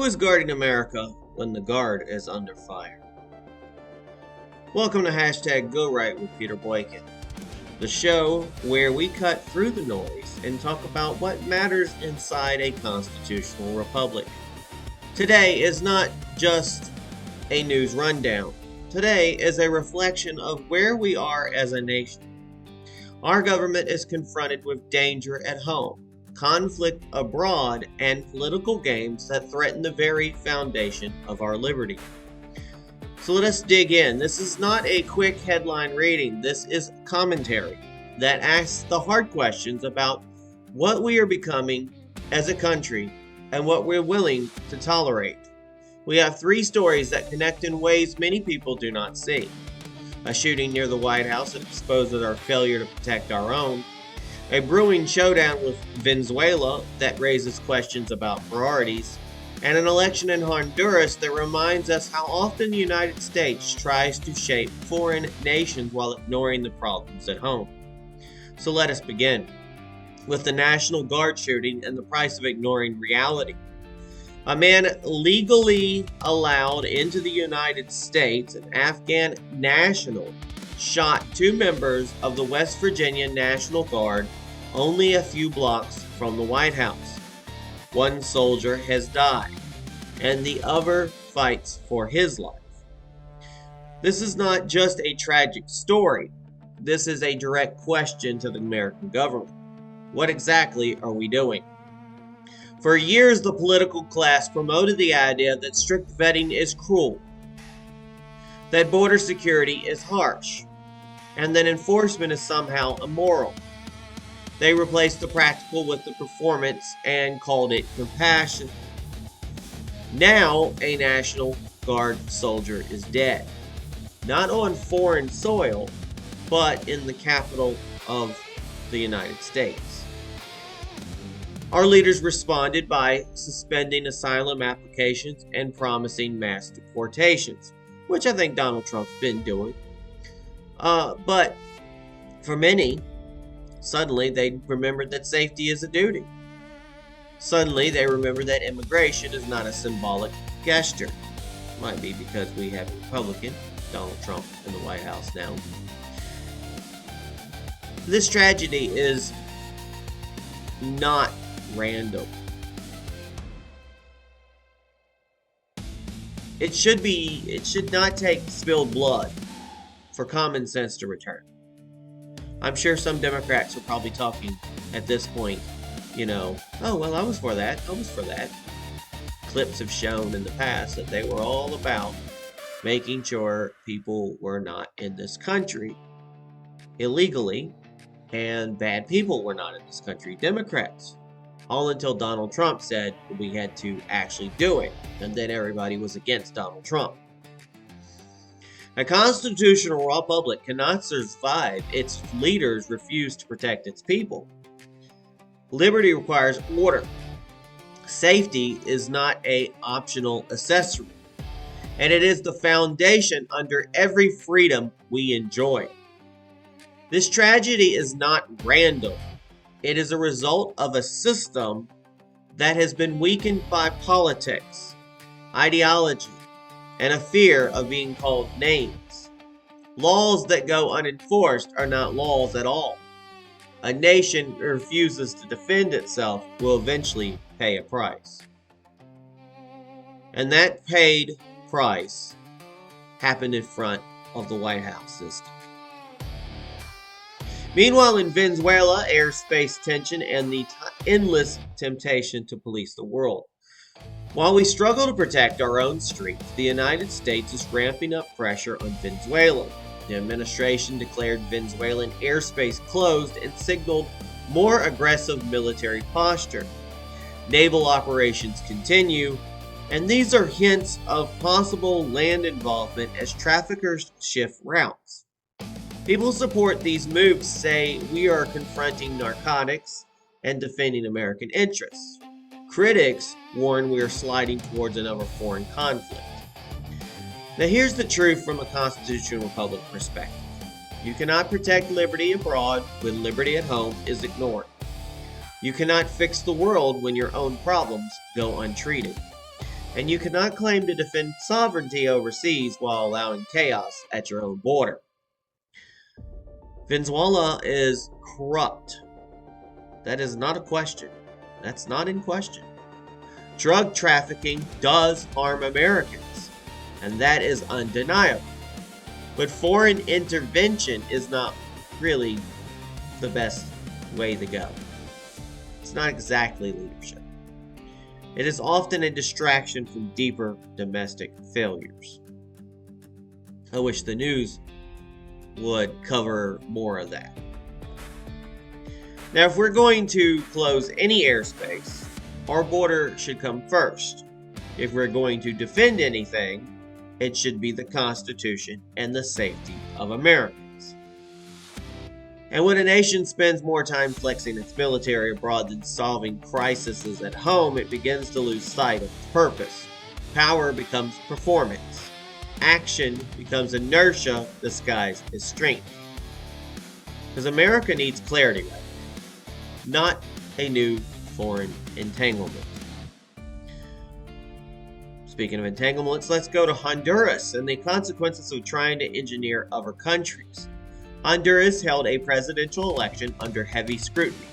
Who is guarding America when the guard is under fire? Welcome to #GoRight with Peter Boykin, the show where we cut through the noise and talk about what matters inside a constitutional republic. Today is not just a news rundown. Today is a reflection of where we are as a nation. Our government is confronted with danger at home, conflict abroad, and political games that threaten the very foundation of our liberty. So let us dig in. This is not a quick headline reading. This is commentary that asks the hard questions about what we are becoming as a country and what we're willing to tolerate. We have three stories that connect in ways many people do not see. A shooting near the White House that exposes our failure to protect our own. A brewing showdown with Venezuela that raises questions about priorities. And an election in Honduras that reminds us how often the United States tries to shape foreign nations while ignoring the problems at home. So let us begin with the National Guard shooting and the price of ignoring reality. A man legally allowed into the United States, an Afghan national, shot two members of the West Virginia National Guard only a few blocks from the White House. One soldier has died, and the other fights for his life. This is not just a tragic story. This is a direct question to the American government. What exactly are we doing? For years, the political class promoted the idea that strict vetting is cruel, that border security is harsh, and that enforcement is somehow immoral. They replaced the practical with the performance and called it compassion. Now, a National Guard soldier is dead, not on foreign soil, but in the capital of the United States. Our leaders responded by suspending asylum applications and promising mass deportations, which I think Donald Trump's been doing. But for many, suddenly they remembered that safety is a duty. Suddenly they remember that immigration is not a symbolic gesture. Might be because we have a Republican, Donald Trump, in the White House now. This tragedy is not random. It should not take spilled blood for common sense to return. I'm sure some Democrats are probably talking at this point, oh, well, I was for that. Clips have shown in the past that they were all about making sure people were not in this country illegally, and bad people were not in this country, Democrats. All until Donald Trump said we had to actually do it, and then everybody was against Donald Trump. A constitutional republic cannot survive its leaders refuse to protect its people. Liberty requires order. Safety is not an optional accessory, and it is the foundation under every freedom we enjoy. This tragedy is not random. It is a result of a system that has been weakened by politics, ideology, and a fear of being called names. Laws that go unenforced are not laws at all. A nation that refuses to defend itself will eventually pay a price. And that paid price happened in front of the White House system. Meanwhile, in Venezuela, airspace tension and the endless temptation to police the world. While we struggle to protect our own streets, the United States is ramping up pressure on Venezuela. The administration declared Venezuelan airspace closed and signaled more aggressive military posture. Naval operations continue, and these are hints of possible land involvement as traffickers shift routes. People who support these moves say we are confronting narcotics and defending American interests. Critics warn we are sliding towards another foreign conflict. Now here's the truth from a constitutional republic perspective. You cannot protect liberty abroad when liberty at home is ignored. You cannot fix the world when your own problems go untreated. And you cannot claim to defend sovereignty overseas while allowing chaos at your own border. Venezuela is corrupt. That is not a question. That's not in question. Drug trafficking does harm Americans, and that is undeniable. But foreign intervention is not really the best way to go. It's not exactly leadership. It is often a distraction from deeper domestic failures. I wish the news would cover more of that. Now, if we're going to close any airspace, our border should come first. If we're going to defend anything, it should be the Constitution and the safety of Americans. And when a nation spends more time flexing its military abroad than solving crises at home, it begins to lose sight of its purpose. Power becomes performance. Action becomes inertia disguised as strength. Because America needs clarity right now, not a new foreign entanglement. Speaking of entanglements, let's go to Honduras and the consequences of trying to engineer other countries. Honduras held a presidential election under heavy scrutiny.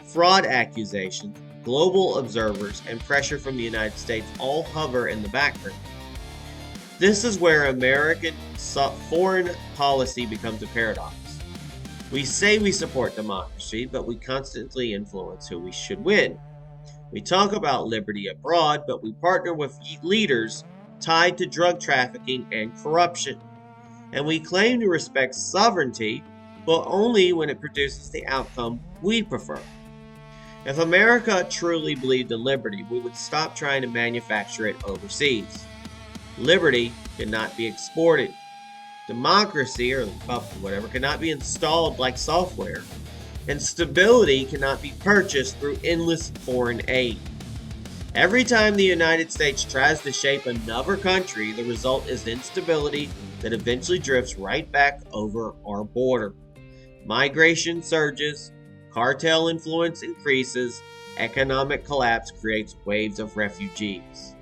Fraud accusations, global observers, and pressure from the United States all hover in the background. This is where American foreign policy becomes a paradox. We say we support democracy, but we constantly influence who we should win. We talk about liberty abroad, but we partner with leaders tied to drug trafficking and corruption. And we claim to respect sovereignty, but only when it produces the outcome we prefer. If America truly believed in liberty, we would stop trying to manufacture it overseas. Liberty cannot be exported. Democracy, or whatever, cannot be installed like software. And stability cannot be purchased through endless foreign aid. Every time the United States tries to shape another country, the result is instability that eventually drifts right back over our border. Migration surges, cartel influence increases, economic collapse creates waves of refugees.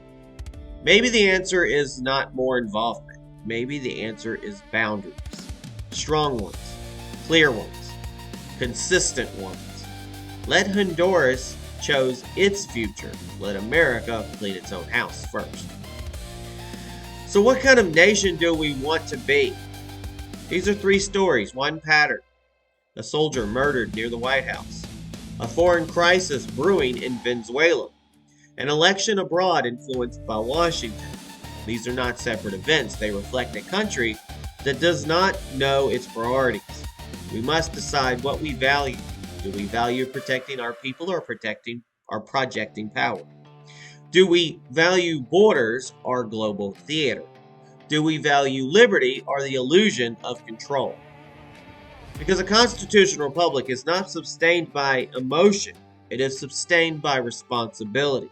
Maybe the answer is not more involvement. Maybe the answer is boundaries. Strong ones, clear ones, consistent ones. Let Honduras choose its future. Let America clean its own house first. So what kind of nation do we want to be? These are three stories, one pattern. A soldier murdered near the White House. A foreign crisis brewing in Venezuela. An election abroad influenced by Washington. These are not separate events. They reflect a country that does not know its priorities. We must decide what we value. Do we value protecting our people or protecting or projecting power? Do we value borders or global theater? Do we value liberty or the illusion of control? Because a constitutional republic is not sustained by emotion. It is sustained by responsibility.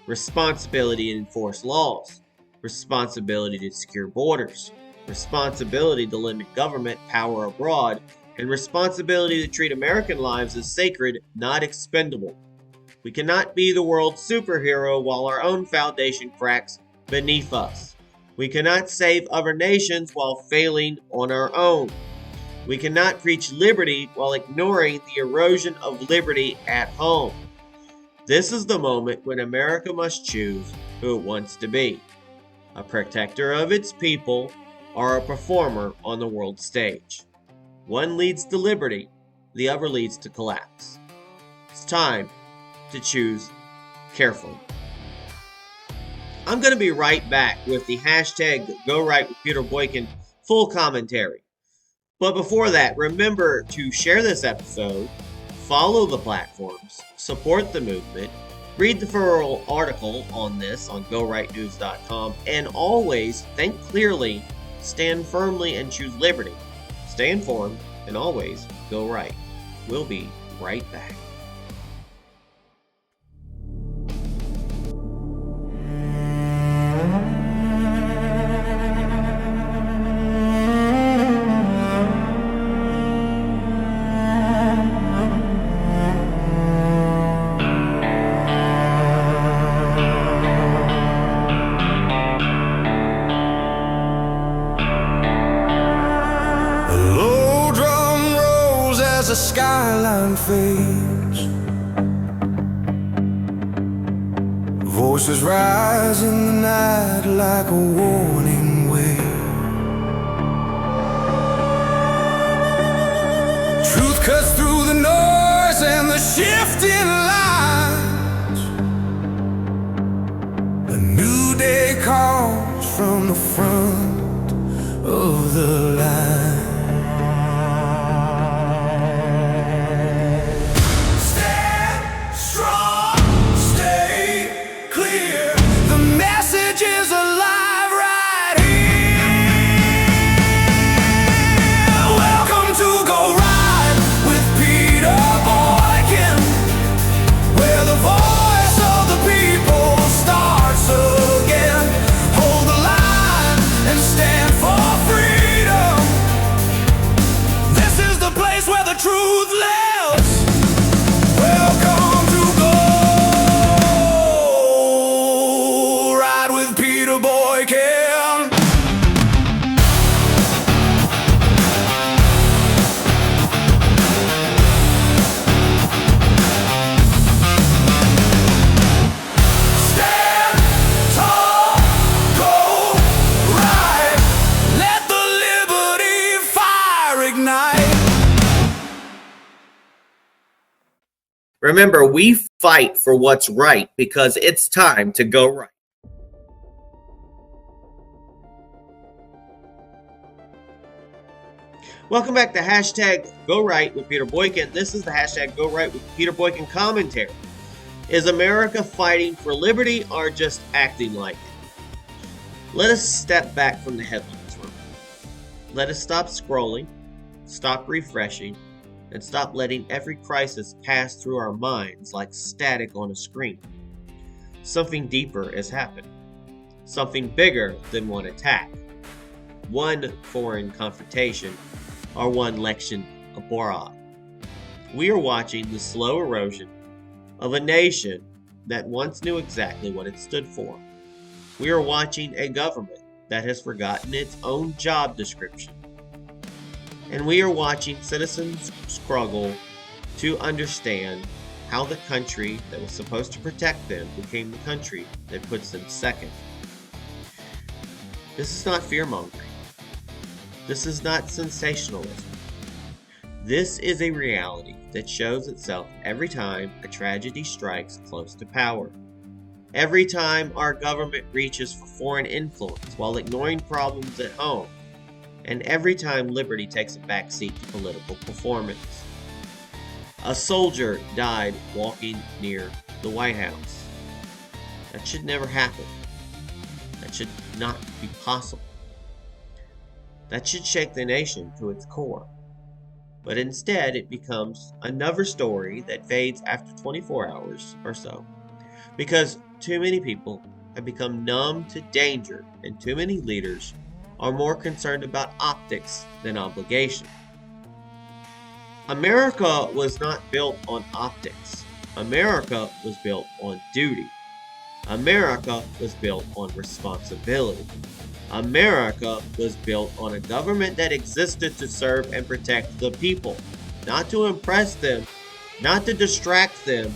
Responsibility to enforce laws. Responsibility to secure borders. Responsibility to limit government power abroad. And responsibility to treat American lives as sacred, not expendable. We cannot be the world's superhero while our own foundation cracks beneath us. We cannot save other nations while failing on our own. We cannot preach liberty while ignoring the erosion of liberty at home. This is the moment when America must choose who it wants to be. A protector of its people or a performer on the world stage. One leads to liberty, the other leads to collapse. It's time to choose carefully. I'm going to be right back with the hashtag #GoRightWithPeterBoykin full commentary. But before that, remember to share this episode, follow the platforms, support the movement, read the full article on this on GoRightNews.com, and always think clearly, stand firmly, and choose liberty. Stay informed, and always go right. We'll be right back. the skyline fades, voices rise in the night like a warning wave. Truth cuts through the noise and the shifting lines. A new day calls from the front of the line. Stand strong, stay clear. The message is alive right here. Welcome to Go Ride with Peter Boykin, where the voice of the people starts again. Hold the line and stand for freedom. This is the place where the truth lives. Welcome to Go Ride with Peter Boykin. Stand tall, go right. Let the liberty fire ignite. Remember, we fight for what's right because it's time to go right. Welcome back to hashtag Go Right with Peter Boykin. This is the hashtag Go Right with Peter Boykin commentary. Is America fighting for liberty or just acting like it? Let us step back from the headlines for a moment. Let us stop scrolling, stop refreshing, and stop letting every crisis pass through our minds like static on a screen. Something deeper is happening. Something bigger than one attack, one foreign confrontation, or one election abroad. We are watching the slow erosion of a nation that once knew exactly what it stood for. We are watching a government that has forgotten its own job description. And we are watching citizens struggle to understand how the country that was supposed to protect them became the country that puts them second. This is not fear-mongering. This is not sensationalism. This is a reality that shows itself every time a tragedy strikes close to power. Every time our government reaches for foreign influence while ignoring problems at home. And every time liberty takes a backseat to political performance. A soldier died walking near the White House. That should never happen. That should not be possible. That should shake the nation to its core. But instead, it becomes another story that fades after 24 hours or so. Because too many people have become numb to danger, and too many leaders are more concerned about optics than obligation. America was not built on optics. America was built on duty. America was built on responsibility. America was built on a government that existed to serve and protect the people, not to impress them, not to distract them,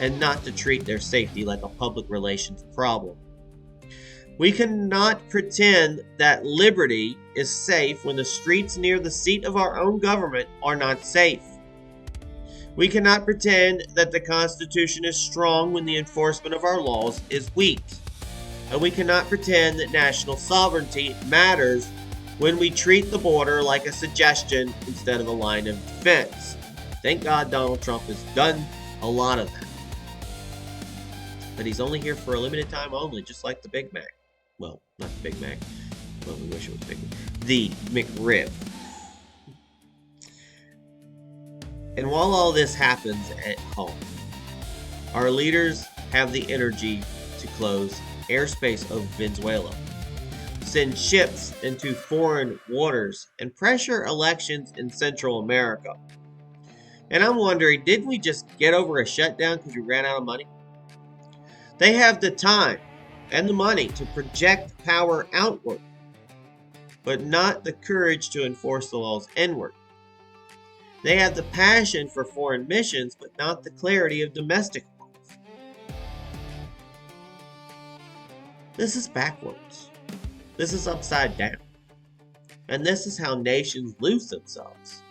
and not to treat their safety like a public relations problem. We cannot pretend that liberty is safe when the streets near the seat of our own government are not safe. We cannot pretend that the Constitution is strong when the enforcement of our laws is weak. And we cannot pretend that national sovereignty matters when we treat the border like a suggestion instead of a line of defense. Thank God Donald Trump has done a lot of that. But he's only here for a limited time only, just like the Big Mac. Well, not the Big Mac. Well, we wish it was Big Mac. The McRib. And while all this happens at home, our leaders have the energy to close airspace of Venezuela, send ships into foreign waters, and pressure elections in Central America. And I'm wondering, didn't we just get over a shutdown because we ran out of money? They have the time and the money to project power outward, but not the courage to enforce the laws inward. They have the passion for foreign missions, but not the clarity of domestic ones. This is backwards. This is upside down. And this is how nations lose themselves.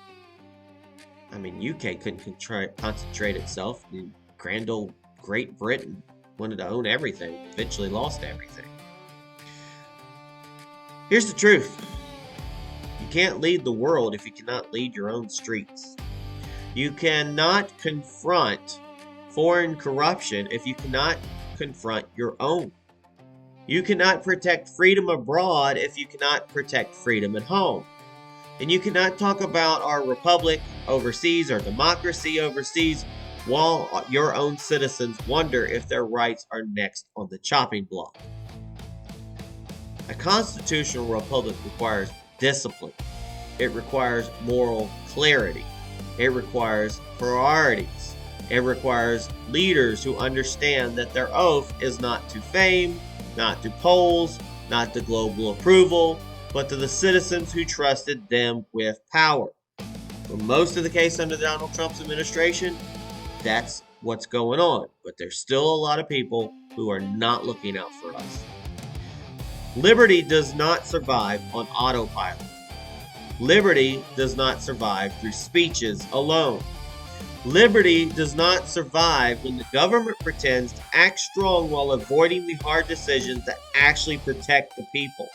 I mean, UK couldn't concentrate itself. Grand old Great Britain wanted to own everything, eventually lost everything. Here's the truth. You can't lead the world if you cannot lead your own streets. You cannot confront foreign corruption if you cannot confront your own. You cannot protect freedom abroad if you cannot protect freedom at home. And you cannot talk about our republic overseas or democracy overseas while your own citizens wonder if their rights are next on the chopping block. A constitutional republic requires discipline. It requires moral clarity. It requires priorities. It requires leaders who understand that their oath is not to fame, not to polls, not to global approval, but to the citizens who trusted them with power. For most of the case under Donald Trump's administration, that's what's going on. But there's still a lot of people who are not looking out for us. Liberty does not survive on autopilot. Liberty does not survive through speeches alone. Liberty does not survive when the government pretends to act strong while avoiding the hard decisions that actually protect the people.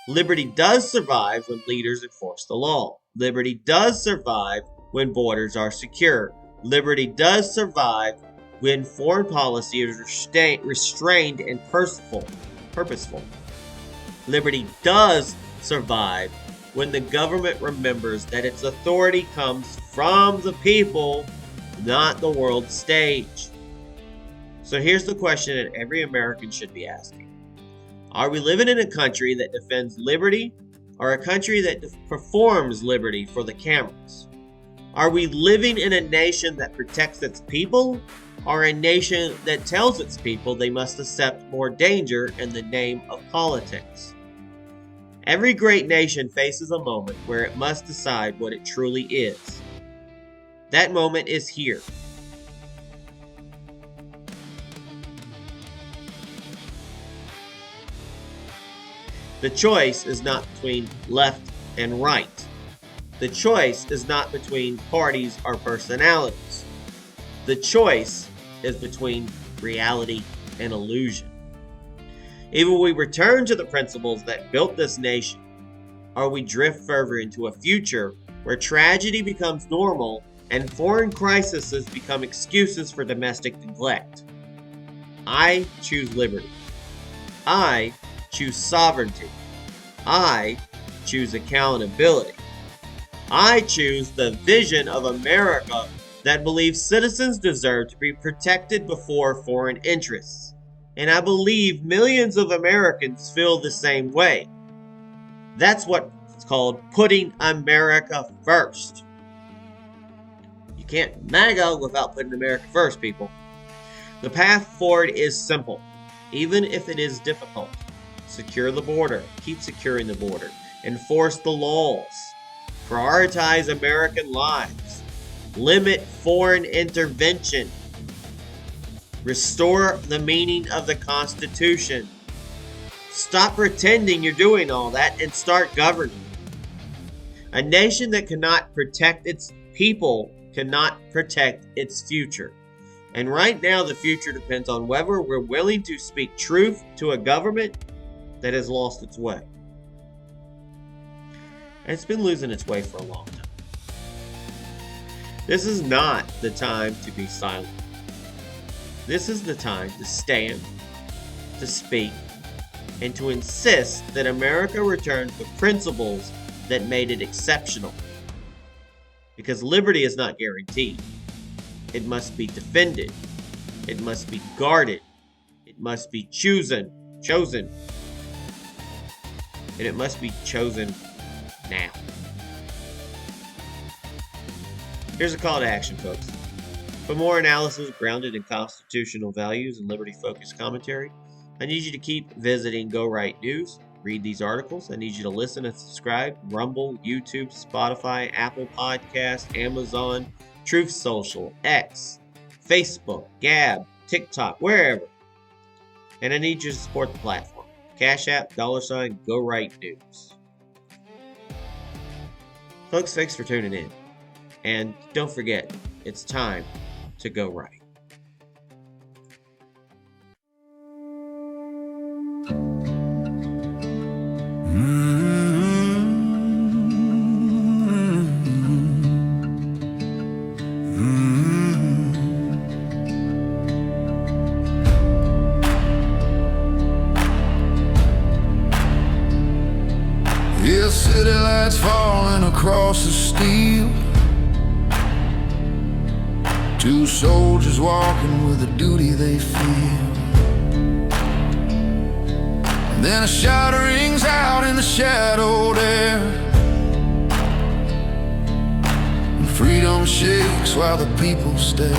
Liberty does survive when leaders enforce the law. Liberty does survive when borders are secure. Liberty does survive when foreign policy is restrained and purposeful. Liberty does survive when the government remembers that its authority comes from the people, not the world stage. So here's the question that every American should be asking. Are we living in a country that defends liberty or a country that performs liberty for the cameras? Are we living in a nation that protects its people or a nation that tells its people they must accept more danger in the name of politics? Every great nation faces a moment where it must decide what it truly is. That moment is here. The choice is not between left and right. The choice is not between parties or personalities. The choice is between reality and illusion. Either we return to the principles that built this nation, or we drift further into a future where tragedy becomes normal and foreign crises become excuses for domestic neglect. I choose liberty. I choose sovereignty. I choose accountability. I choose the vision of America that believes citizens deserve to be protected before foreign interests. And I believe millions of Americans feel the same way. That's what's called putting America first. You can't MAGA without putting America first, people. The path forward is simple, even if it is difficult. Secure the border. Keep securing the border. Enforce the laws. Prioritize American lives. Limit foreign intervention. Restore the meaning of the Constitution. Stop pretending you're doing all that and start governing. A nation that cannot protect its people cannot protect its future. And right now, the future depends on whether we're willing to speak truth to a government that has lost its way. And it's been losing its way for a long time. This is not the time to be silent. This is the time to stand, to speak, and to insist that America return to principles that made it exceptional. Because liberty is not guaranteed. It must be defended. It must be guarded. It must be chosen. And it must be chosen now. Here's a call to action, folks. For more analysis grounded in constitutional values and liberty-focused commentary, I need you to keep visiting Go Right News read these articles, I need you to listen and subscribe. Rumble, YouTube, Spotify, Apple Podcast, Amazon, Truth Social, X, Facebook, Gab, TikTok, wherever. And I need you to support the platform. Cash App, $, Go Right News. Folks, thanks for tuning in. And don't forget, it's time to go right. City lights falling across the steel. Two soldiers walking with a duty they feel. And then a shout rings out in the shadowed air, and freedom shakes while the people stare.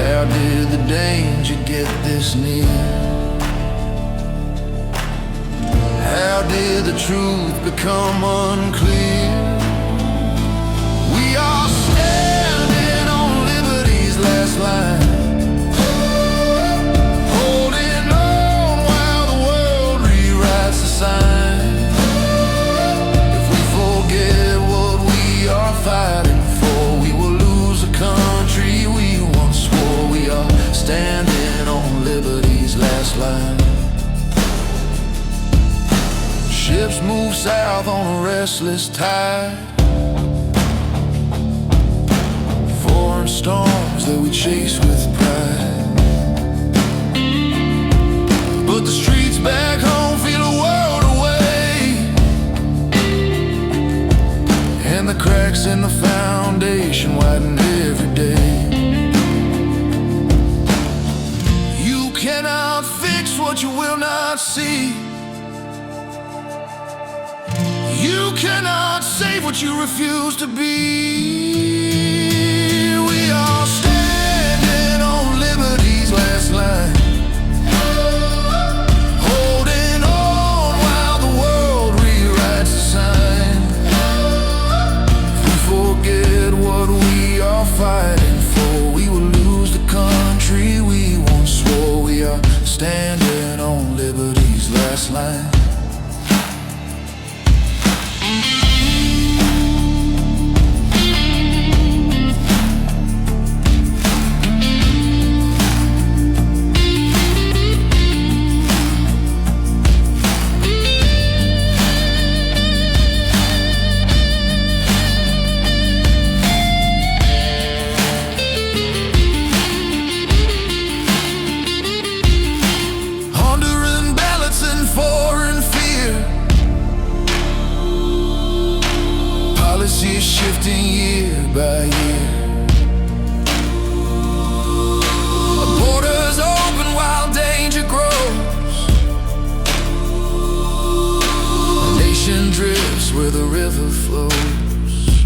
How did the danger get this near? How did the truth become unclear? We are standing on liberty's last line, holding on while the world rewrites the sign. If we forget what we are fighting for, we will lose the country we once swore. We are standing on liberty's last line. Ships move south on a restless tide, foreign storms that we chase with pride. But the streets back home feel a world away, and the cracks in the foundation widen every day. You cannot fix what you will not see. You cannot save what you refuse to be. We are standing on liberty's last line, holding on while the world rewrites the sign. If we forget what we are fighting for, we will lose the country we once swore. We are standing on liberty's last line. Shifting year by year, the borders open while danger grows. A nation drifts where the river flows.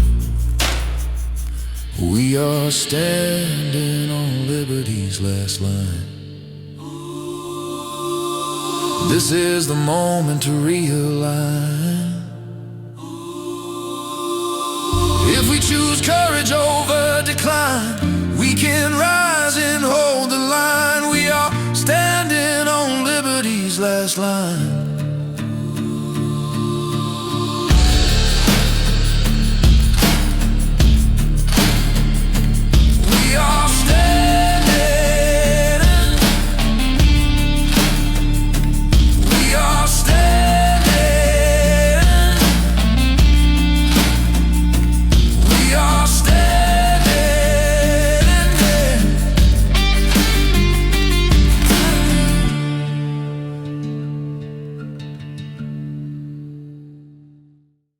We are standing on liberty's last line. This is the moment to realign. If we choose courage over decline, we can rise and hold the line. We are standing on liberty's last line.